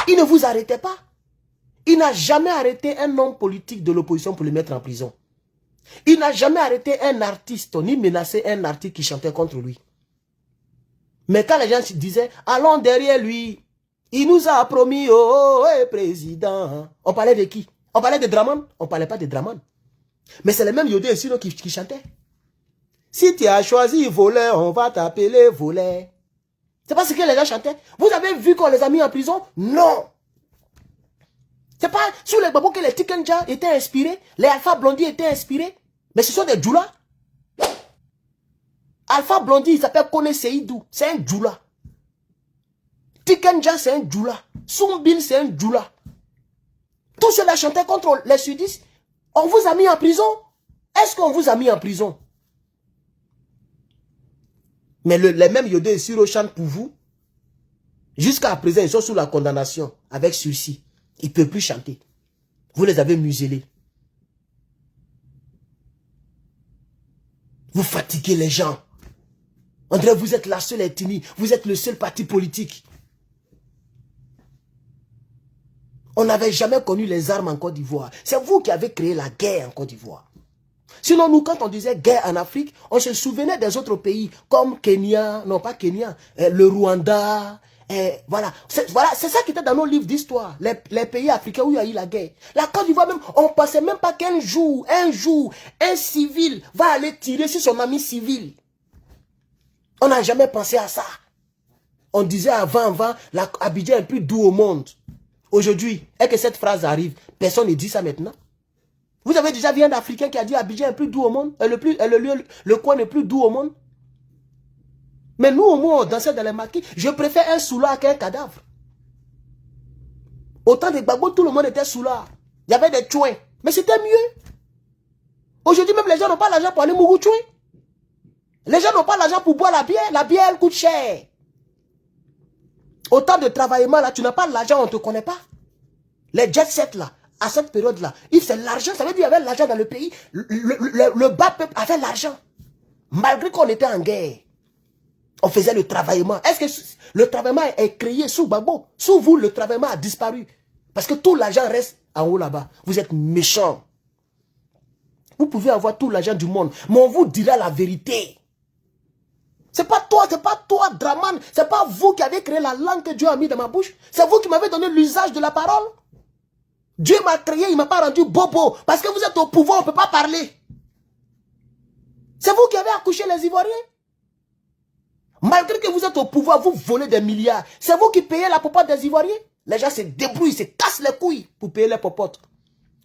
Il ne vous arrêtait pas. Il n'a jamais arrêté un homme politique de l'opposition pour le mettre en prison. Il n'a jamais arrêté un artiste, ni menacé un artiste qui chantait contre lui. Mais quand les gens se disaient, allons derrière lui, il nous a promis, oh, président. On parlait de qui? On parlait de Draman? On ne parlait pas de Draman. Mais c'est le même Yodé et Siro qui chantait. Si tu as choisi voler, on va t'appeler voler. C'est pas ce que les gens chantaient. Vous avez vu qu'on les a mis en prison? Non. C'est pas sous les babos que les Tikenja étaient inspirés, les Alpha Blondie étaient inspirés. Mais ce sont des djoulas. Alpha Blondie, il s'appelle Kone Seydou. C'est un djoula. Tikenja, c'est un djoula. Soumbil, c'est un djoula. Tous ceux-là chantaient contre les sudistes. On vous a mis en prison. Est-ce qu'on vous a mis en prison? Mais les mêmes Yodé et Siro chantent pour vous. Jusqu'à présent, ils sont sous la condamnation avec sursis. Ils ne peuvent plus chanter. Vous les avez muselés. Vous fatiguez les gens. André, vous êtes la seule ethnie. Vous êtes le seul parti politique. On n'avait jamais connu les armes en Côte d'Ivoire. C'est vous qui avez créé la guerre en Côte d'Ivoire. Sinon, nous, quand on disait guerre en Afrique, on se souvenait des autres pays, comme Kenya, non pas Kenya, le Rwanda, voilà. C'est ça qui était dans nos livres d'histoire, les pays africains où il y a eu la guerre. La Côte d'Ivoire même, on ne pensait même pas qu'un jour, un civil va aller tirer sur son ami civil. On n'a jamais pensé à ça. On disait avant, Abidjan est le plus doux au monde. Aujourd'hui, et que cette phrase arrive, personne ne dit ça maintenant. Vous avez déjà vu un Africain qui a dit Abidjan est le plus doux au monde, le coin le plus doux au monde. Mais nous, au moins, on dansait dans les maquis. Je préfère un soulard qu'un cadavre. Autant de Gbagbo, tout le monde était soulard. Il y avait des chouins. Mais c'était mieux. Aujourd'hui, même les gens n'ont pas l'argent pour aller mourir chouin. Les gens n'ont pas l'argent pour boire la bière. La bière, elle coûte cher. Autant de travaillement là, tu n'as pas l'argent, on ne te connaît pas. Les jet set là, à cette période-là, c'est l'argent, ça veut dire qu'il y avait l'argent dans le pays. Le bas peuple avait l'argent. Malgré qu'on était en guerre. On faisait le travaillement. Est-ce que le travaillement est créé sous Gbagbo? Sous vous, le travaillement a disparu. Parce que tout l'argent reste en haut là-bas. Vous êtes méchants. Vous pouvez avoir tout l'argent du monde, mais on vous dira la vérité. C'est pas toi, Draman. C'est pas vous qui avez créé la langue que Dieu a mis dans ma bouche. C'est vous qui m'avez donné l'usage de la parole. Dieu m'a créé, il ne m'a pas rendu bobo. Parce que vous êtes au pouvoir, on ne peut pas parler. C'est vous qui avez accouché les Ivoiriens. Malgré que vous êtes au pouvoir, vous volez des milliards. C'est vous qui payez la popote des Ivoiriens. Les gens se débrouillent, se cassent les couilles pour payer les popotes.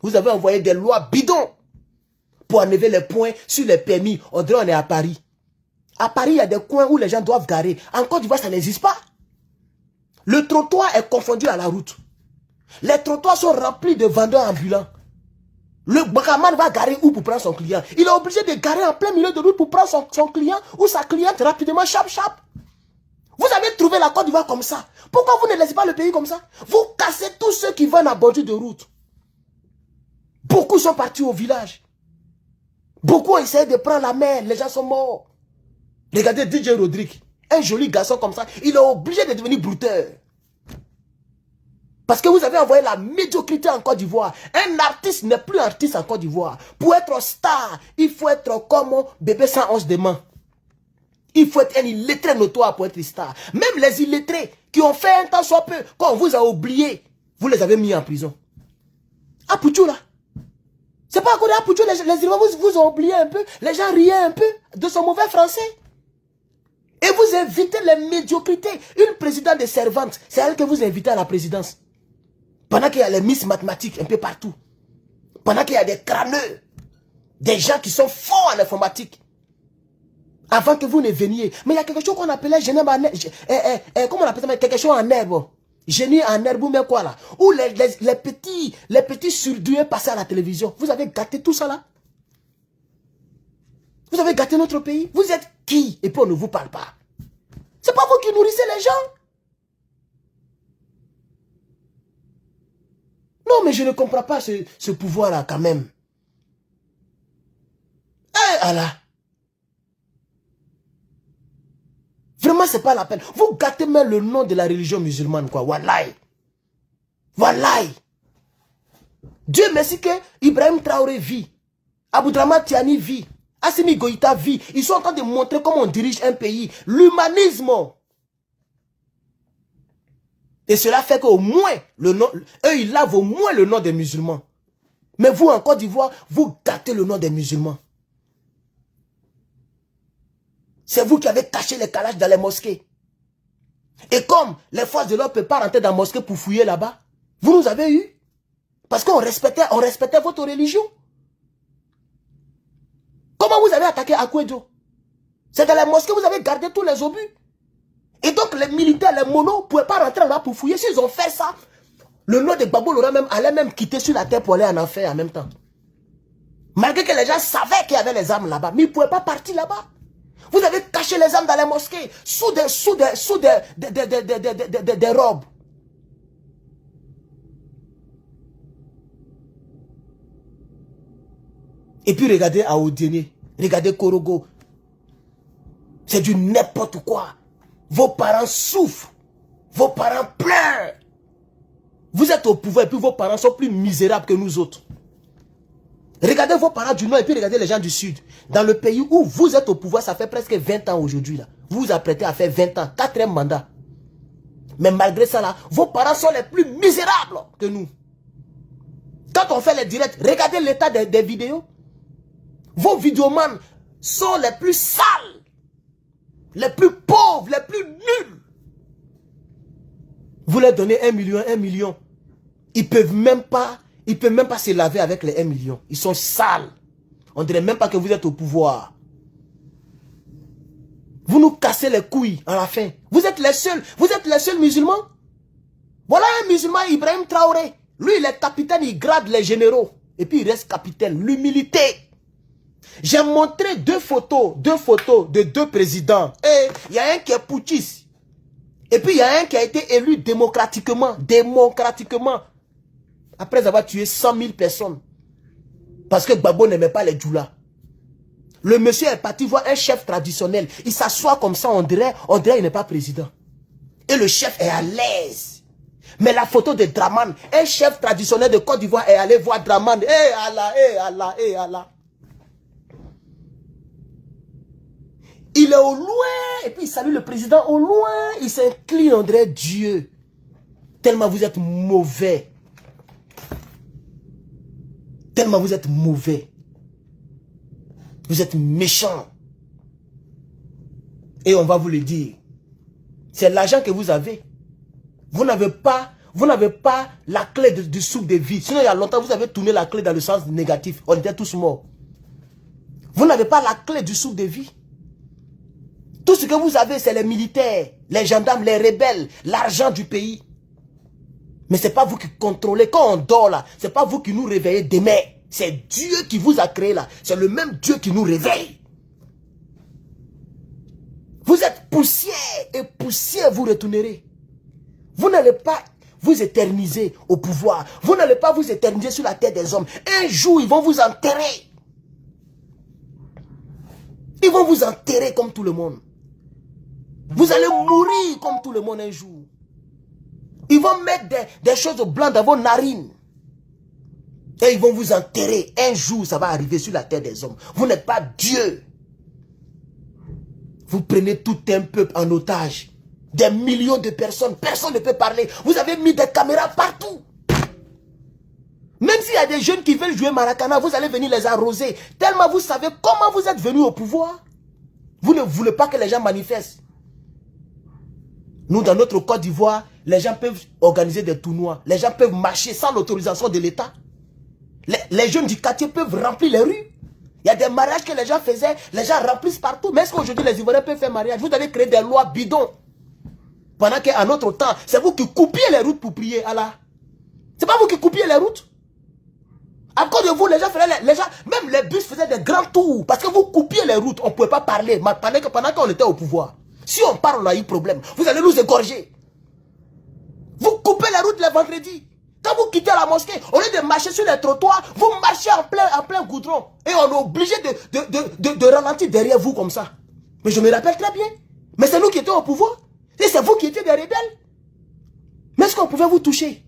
Vous avez envoyé des lois bidons pour enlever les points sur les permis. On dirait qu'on est à Paris. À Paris, il y a des coins où les gens doivent garer. En Côte d'Ivoire, ça n'existe pas. Le trottoir est confondu à la route. Les trottoirs sont remplis de vendeurs ambulants. Le bagaman va garer où pour prendre son client? Il est obligé de garer en plein milieu de route pour prendre son client ou sa cliente rapidement, chap. Vous avez trouvé la Côte d'Ivoire comme ça. Pourquoi vous ne laissez pas le pays comme ça? Vous cassez tous ceux qui vendent à bordure de route. Beaucoup sont partis au village. Beaucoup ont essayé de prendre la mer. Les gens sont morts. Regardez DJ Rodrigue. Un joli garçon comme ça. Il est obligé de devenir brouteur. Parce que vous avez envoyé la médiocrité en Côte d'Ivoire. Un artiste n'est plus artiste en Côte d'Ivoire. Pour être star, il faut être comme bébé 111 de main. Il faut être un illettré notoire pour être star. Même les illettrés qui ont fait un temps soit peu, quand on vous a oublié, vous les avez mis en prison. Apouchou là. C'est pas à cause d'Apouchou, les Ivoiriens vous ont oublié un peu. Les gens riaient un peu de son mauvais français. Et vous invitez les médiocrités. Une présidente de servante, c'est elle que vous invitez à la présidence. Pendant qu'il y a les miss mathématiques un peu partout. Pendant qu'il y a des crâneux. Des gens qui sont forts en informatique. Avant que vous ne veniez. Mais il y a quelque chose qu'on appelait génie en herbe. Comment on appelle ça? Quelque chose en herbe. Génie en herbe ou même quoi là. Où les petits surdoués passaient à la télévision. Vous avez gâté tout ça là. Vous avez gâté notre pays. Vous êtes qui? Et puis on ne vous parle pas. C'est pas vous qui nourrissez les gens. Non, mais je ne comprends pas ce pouvoir-là quand même. Eh, Allah. Vraiment, c'est pas la peine. Vous gâtez même le nom de la religion musulmane, quoi. Wallahi. Dieu merci que Ibrahim Traoré vit. Aboudraman Tiani vit. Assimi Goïta vit. Ils sont en train de montrer comment on dirige un pays. L'humanisme. Et cela fait qu'au moins, eux, ils lavent au moins le nom des musulmans. Mais vous, en Côte d'Ivoire, vous gâtez le nom des musulmans. C'est vous qui avez caché les calages dans les mosquées. Et comme les forces de l'ordre ne peuvent pas rentrer dans la mosquée pour fouiller là-bas, vous nous avez eu. Parce qu'on respectait votre religion. Comment vous avez attaqué Akwejo? C'est dans la mosquée que vous avez gardé tous les obus. Et donc les militaires, les monos, ne pouvaient pas rentrer là pour fouiller. S'ils ont fait ça, le nom de Gbagbo allait même quitter sur la terre pour aller en enfer en même temps. Malgré que les gens savaient qu'il y avait les armes là-bas, mais ils ne pouvaient pas partir là-bas. Vous avez caché les armes dans les mosquées, sous des robes. Et puis regardez Aoudiene, regardez Korogo. C'est du n'importe quoi. Vos parents souffrent. Vos parents pleurent. Vous êtes au pouvoir et puis vos parents sont plus misérables que nous autres. Regardez vos parents du Nord et puis regardez les gens du Sud. Dans le pays où vous êtes au pouvoir, ça fait presque 20 ans aujourd'hui. Vous vous apprêtez à faire 20 ans, 4e mandat. Mais malgré ça, là, vos parents sont les plus misérables que nous. Quand on fait les directs, regardez l'état des vidéos. Vos vidéomans sont les plus sales, les plus pauvres, les plus nuls. Vous leur donnez 1 million. Ils peuvent même pas se laver avec les 1 million. Ils sont sales. On dirait même pas que vous êtes au pouvoir. Vous nous cassez les couilles à la fin. Vous êtes les seuls musulmans. Voilà un musulman, Ibrahim Traoré. Lui, il est capitaine, il grade les généraux. Et puis il reste capitaine. L'humilité. J'ai montré deux photos de 2 présidents. Et il y a un qui est putschiste. Et puis il y a un qui a été élu démocratiquement. Après avoir tué 100 000 personnes. Parce que Gbagbo n'aimait pas les djoulas. Le monsieur est parti voir un chef traditionnel. Il s'assoit comme ça, on dirait il n'est pas président. Et le chef est à l'aise. Mais la photo de Draman, un chef traditionnel de Côte d'Ivoire est allé voir Draman. Allah. Il est au loin, et puis il salue le président au loin. Il s'incline, on dirait Dieu. Tellement vous êtes mauvais. Tellement vous êtes mauvais. Vous êtes méchants. Et on va vous le dire. C'est l'argent que vous avez. Vous n'avez pas la clé du souffle de vie. Sinon, il y a longtemps, vous avez tourné la clé dans le sens négatif. On était tous morts. Vous n'avez pas la clé du souffle de vie. Tout ce que vous avez, c'est les militaires, les gendarmes, les rebelles, l'argent du pays. Mais ce n'est pas vous qui contrôlez. Quand on dort là, ce n'est pas vous qui nous réveillez demain. C'est Dieu qui vous a créé là. C'est le même Dieu qui nous réveille. Vous êtes poussière et poussière vous retournerez. Vous n'allez pas vous éterniser au pouvoir. Vous n'allez pas vous éterniser sur la tête des hommes. Un jour, ils vont vous enterrer. Ils vont vous enterrer comme tout le monde. Vous allez mourir comme tout le monde un jour. Ils vont mettre des choses blanches dans vos narines. Et ils vont vous enterrer. Un jour, ça va arriver sur la terre des hommes. Vous n'êtes pas Dieu. Vous prenez tout un peuple en otage. Des millions de personnes. Personne ne peut parler. Vous avez mis des caméras partout. Même s'il y a des jeunes qui veulent jouer Maracana, vous allez venir les arroser. Tellement vous savez comment vous êtes venus au pouvoir. Vous ne voulez pas que les gens manifestent. Nous, dans notre Côte d'Ivoire, les gens peuvent organiser des tournois. Les gens peuvent marcher sans l'autorisation de l'État. Les jeunes du quartier peuvent remplir les rues. Il y a des mariages que les gens faisaient, les gens remplissent partout. Mais est-ce qu'aujourd'hui les Ivoiriens peuvent faire mariage? Vous avez créé des lois bidons. Pendant qu'à notre temps, c'est vous qui coupiez les routes pour prier Allah. C'est pas vous qui coupiez les routes. À cause de vous, les gens faisaient, même les bus faisaient des grands tours. Parce que vous coupiez les routes, on ne pouvait pas parler. Pendant qu'on était au pouvoir. Si on parle, on a eu problème. Vous allez nous égorger. Vous coupez les routes les vendredis. Quand vous quittez la mosquée, au lieu de marcher sur les trottoirs, vous marchez en plein goudron. Et on est obligé de ralentir derrière vous comme ça. Mais je me rappelle très bien. Mais c'est nous qui étions au pouvoir. Et c'est vous qui étiez des rebelles. Mais est-ce qu'on pouvait vous toucher?